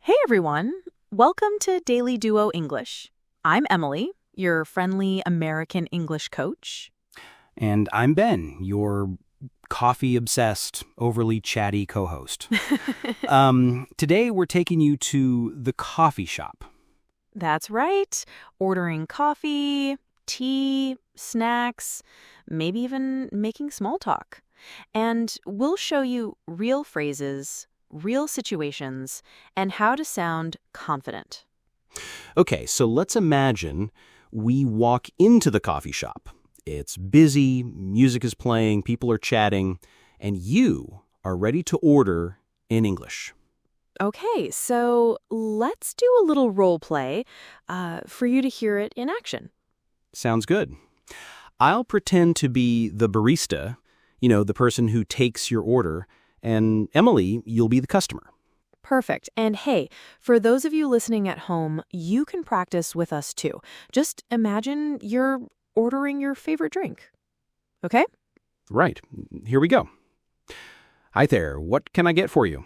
Hey everyone! Welcome to Daily Duo English. I'm Emily, your friendly American English coach. And I'm Ben, your coffee-obsessed, overly chatty co-host. Today we're taking you to the coffee shop. That's right. Ordering coffee, tea, snacks, maybe even making small talk. And we'll show you real phrases, real situations, and how to sound confident. Okay, so let's imagine we walk into the coffee shop. It's busy, music is playing, people are chatting, and you are ready to order in English. Okay, so let's do a little role play for you to hear it in action. Sounds good. I'll pretend to be the barista, the person who takes your order, and Emily, you'll be the customer. Perfect. And hey, for those of you listening at home, you can practice with us too. Just imagine you're ordering your favorite drink. Okay? Right, here we go. Hi there, what can I get for you?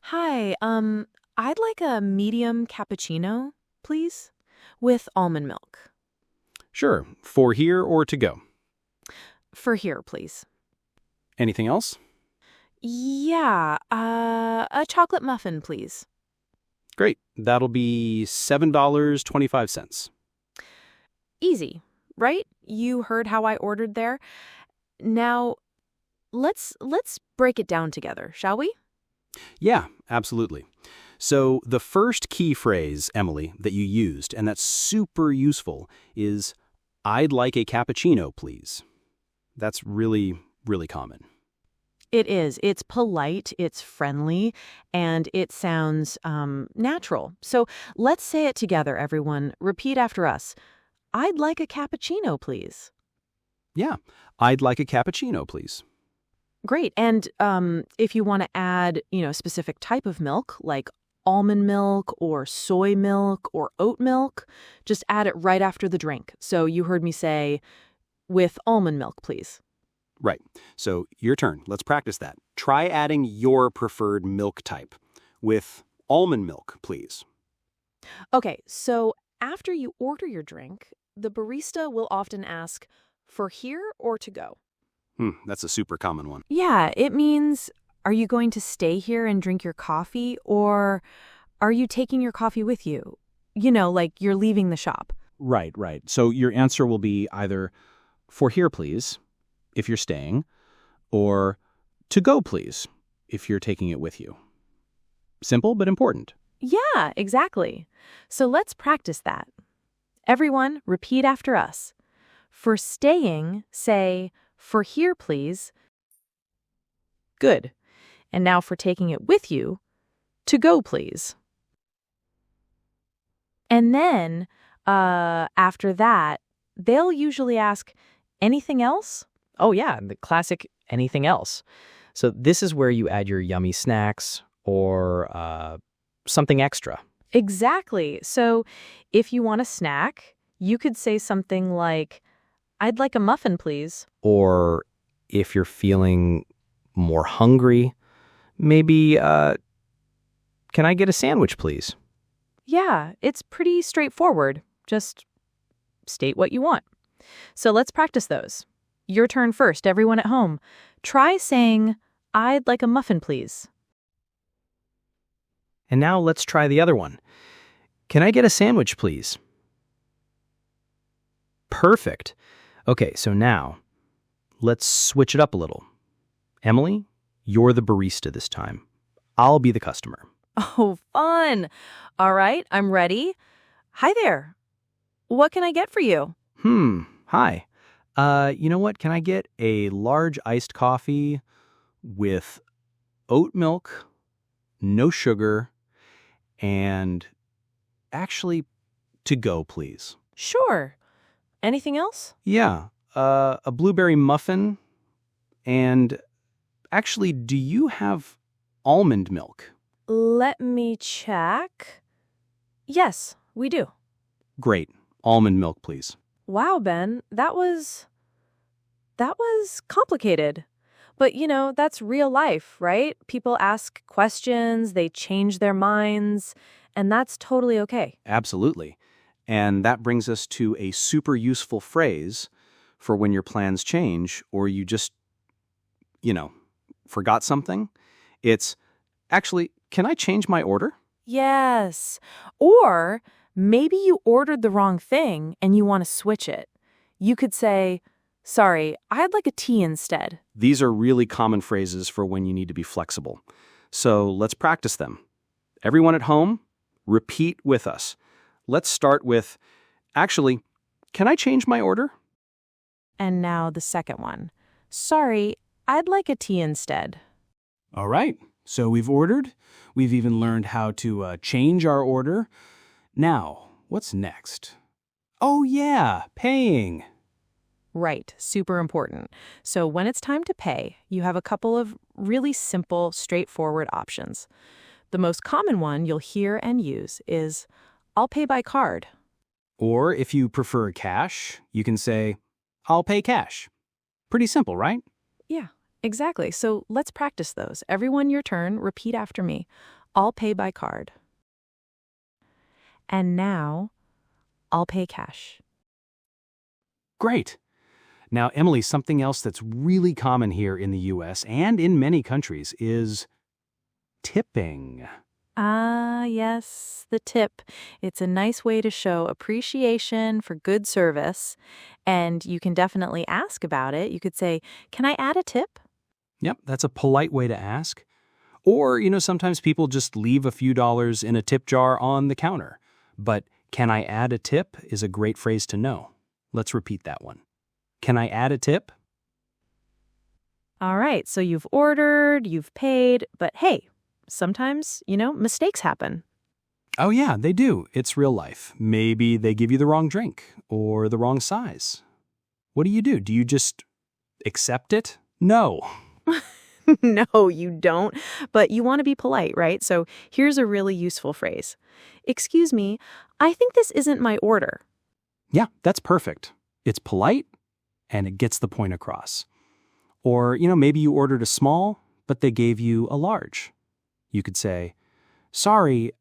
Hi, I'd like a medium cappuccino, please, with almond milk. Sure, for here or to go. For here, please. Anything else? Yeah, a chocolate muffin, please. Great, that'll be $7.25. Easy, right? You heard how I ordered there. Now, let's break it down together, shall we? Yeah, absolutely. So the first key phrase, Emily, that you used, and that's super useful, is I'd like a cappuccino, please. That's really, really common. It is. It's polite, it's friendly, and it sounds natural. So let's say it together, everyone. Repeat after us. I'd like a cappuccino, please. Yeah, I'd like a cappuccino, please. Great. And if you want to add, a specific type of milk, like almond milk or soy milk or oat milk, just add it right after the drink. So you heard me say, with almond milk, please. Right. So your turn. Let's practice that. Try adding your preferred milk type with almond milk, please. Okay, so after you order your drink, the barista will often ask, for here or to go? That's a super common one. Yeah, it means, are you going to stay here and drink your coffee, or are you taking your coffee with you? Like you're leaving the shop. Right. So your answer will be either for here, please, if you're staying, or to go, please, if you're taking it with you. Simple but important. Yeah, exactly. So let's practice that. Everyone, repeat after us. For staying, say, for here, please. Good. And now for taking it with you, to go, please. And then, after that, they'll usually ask, anything else? Oh yeah, the classic anything else. So this is where you add your yummy snacks or something extra. Exactly. So if you want a snack, you could say something like, I'd like a muffin, please. Or if you're feeling more hungry, maybe, can I get a sandwich, please? Yeah, it's pretty straightforward. Just state what you want. So let's practice those. Your turn first, everyone at home. Try saying, I'd like a muffin, please. And now let's try the other one. Can I get a sandwich, please? Perfect. Okay, so now let's switch it up a little. Emily, you're the barista this time. I'll be the customer. Oh, fun. All right, I'm ready. Hi there. What can I get for you? Hi. You know what? Can I get a large iced coffee with oat milk, no sugar, and actually to go, please? Sure. Anything else? Yeah, a blueberry muffin, and actually, do you have almond milk? Let me check. Yes, we do. Great. Almond milk, please. Wow, Ben, that was complicated. But, that's real life, right? People ask questions, they change their minds, and that's totally okay. Absolutely. And that brings us to a super useful phrase for when your plans change or you just, forgot something. It's, actually, can I change my order? Yes. Or maybe you ordered the wrong thing and you want to switch it. You could say, sorry, I'd like a tea instead. These are really common phrases for when you need to be flexible. So let's practice them. Everyone at home, repeat with us. Let's start with, actually, can I change my order? And now the second one. Sorry, I'd like a tea instead. All right, so we've ordered. We've even learned how to change our order. Now, what's next? Oh yeah, paying. Right, super important. So when it's time to pay, you have a couple of really simple, straightforward options. The most common one you'll hear and use is, I'll pay by card. Or if you prefer cash, you can say, I'll pay cash. Pretty simple, right? Yeah, exactly. So let's practice those. Everyone your turn, repeat after me. I'll pay by card. And now, I'll pay cash. Great. Now, Emily, something else that's really common here in the US and in many countries is tipping. Ah, yes, the tip. It's a nice way to show appreciation for good service, and you can definitely ask about it. You could say, can I add a tip? Yep, that's a polite way to ask. Or, sometimes people just leave a few dollars in a tip jar on the counter. But can I add a tip is a great phrase to know. Let's repeat that one. Can I add a tip? All right, so you've ordered, you've paid, but hey, sometimes, mistakes happen. Oh yeah, they do. It's real life. Maybe they give you the wrong drink or the wrong size. What do? Do you just accept it? No. No, you don't. But you want to be polite, right? So here's a really useful phrase. Excuse me, I think this isn't my order. Yeah, that's perfect. It's polite and it gets the point across. Or, maybe you ordered a small, but they gave you a large. You could say, sorry,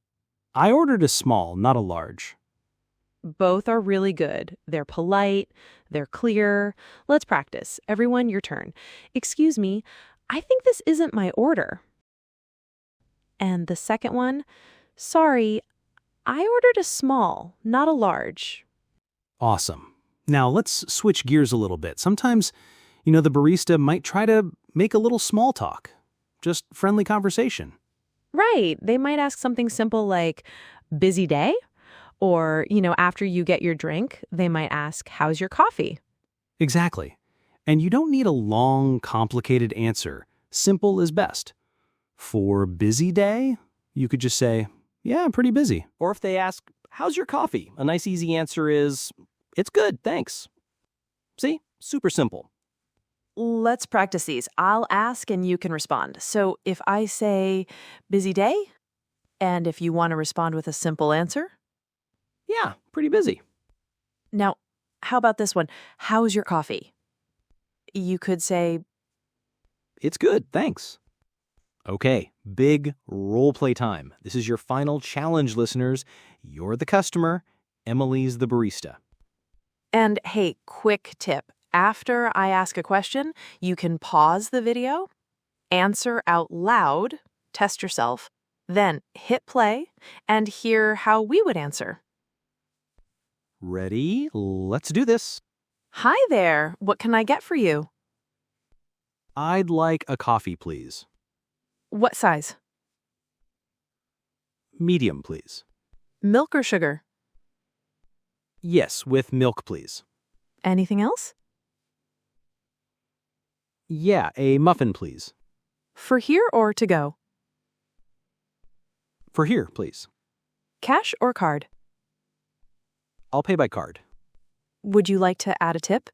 I ordered a small, not a large. Both are really good. They're polite, they're clear. Let's practice. Everyone, your turn. Excuse me, I think this isn't my order. And the second one, sorry, I ordered a small, not a large. Awesome. Now let's switch gears a little bit. Sometimes, the barista might try to make a little small talk, just friendly conversation. Right. They might ask something simple like, busy day? Or, after you get your drink, they might ask, how's your coffee? Exactly. And you don't need a long, complicated answer. Simple is best. For busy day, you could just say, yeah, I'm pretty busy. Or if they ask, how's your coffee? A nice easy answer is, it's good, thanks. See? Super simple. Let's practice these. I'll ask and you can respond. So if I say, busy day, and if you want to respond with a simple answer. Yeah, pretty busy. Now, how about this one? How's your coffee? You could say, it's good, thanks. Okay, big role play time. This is your final challenge, listeners. You're the customer, Emily's the barista. And hey, quick tip. After I ask a question, you can pause the video, answer out loud, test yourself, then hit play, and hear how we would answer. Ready? Let's do this. Hi there. What can I get for you? I'd like a coffee, please. What size? Medium, please. Milk or sugar? Yes, with milk, please. Anything else? Yeah, a muffin, please. For here or to go? For here, please. Cash or card? I'll pay by card. Would you like to add a tip?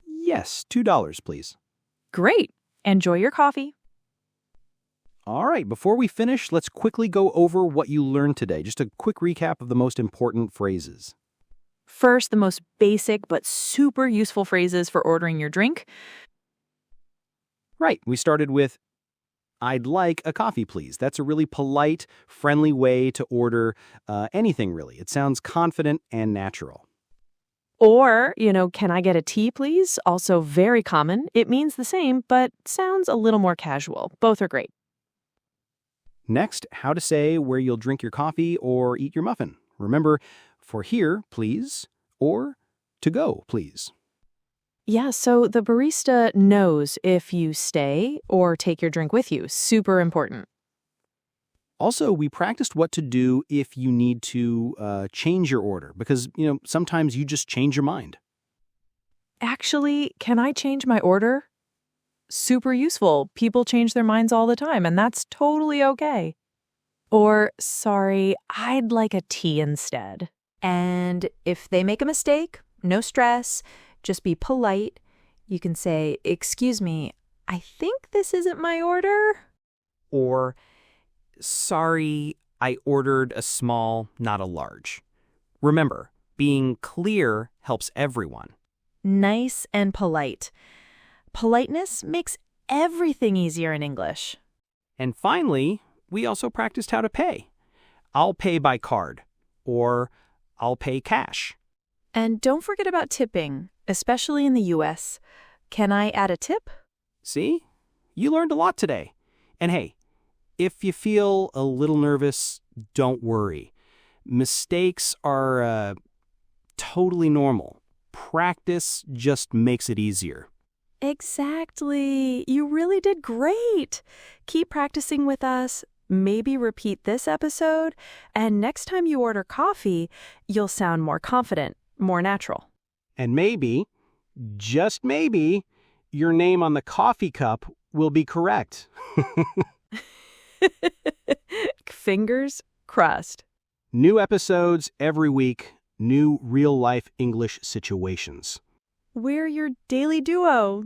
Yes, $2, please. Great. Enjoy your coffee. All right, before we finish, let's quickly go over what you learned today. Just a quick recap of the most important phrases. First, the most basic but super useful phrases for ordering your drink. Right, we started with, I'd like a coffee, please. That's a really polite, friendly way to order anything, really. It sounds confident and natural. Or, can I get a tea, please? Also very common. It means the same, but sounds a little more casual. Both are great. Next, how to say where you'll drink your coffee or eat your muffin. Remember, for here, please, or to go, please. Yeah, so the barista knows if you stay or take your drink with you. Super important. Also, we practiced what to do if you need to change your order, because, sometimes you just change your mind. Actually, can I change my order? Super useful. People change their minds all the time, and that's totally okay. Or, sorry, I'd like a tea instead. And if they make a mistake, no stress, just be polite. You can say, "Excuse me, I think this isn't my order." Or, "Sorry, I ordered a small, not a large." Remember, being clear helps everyone. Nice and polite. Politeness makes everything easier in English. And finally, we also practiced how to pay. I'll pay by card, or I'll pay cash. And don't forget about tipping, especially in the US. Can I add a tip? See? You learned a lot today. And hey, if you feel a little nervous, don't worry. Mistakes are totally normal. Practice just makes it easier. Exactly. You really did great. Keep practicing with us. Maybe repeat this episode, and next time you order coffee, you'll sound more confident, more natural. And maybe, just maybe, your name on the coffee cup will be correct. Fingers crossed. New episodes every week, new real-life English situations. We're your daily duo.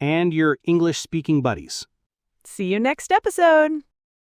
And your English-speaking buddies. See you next episode.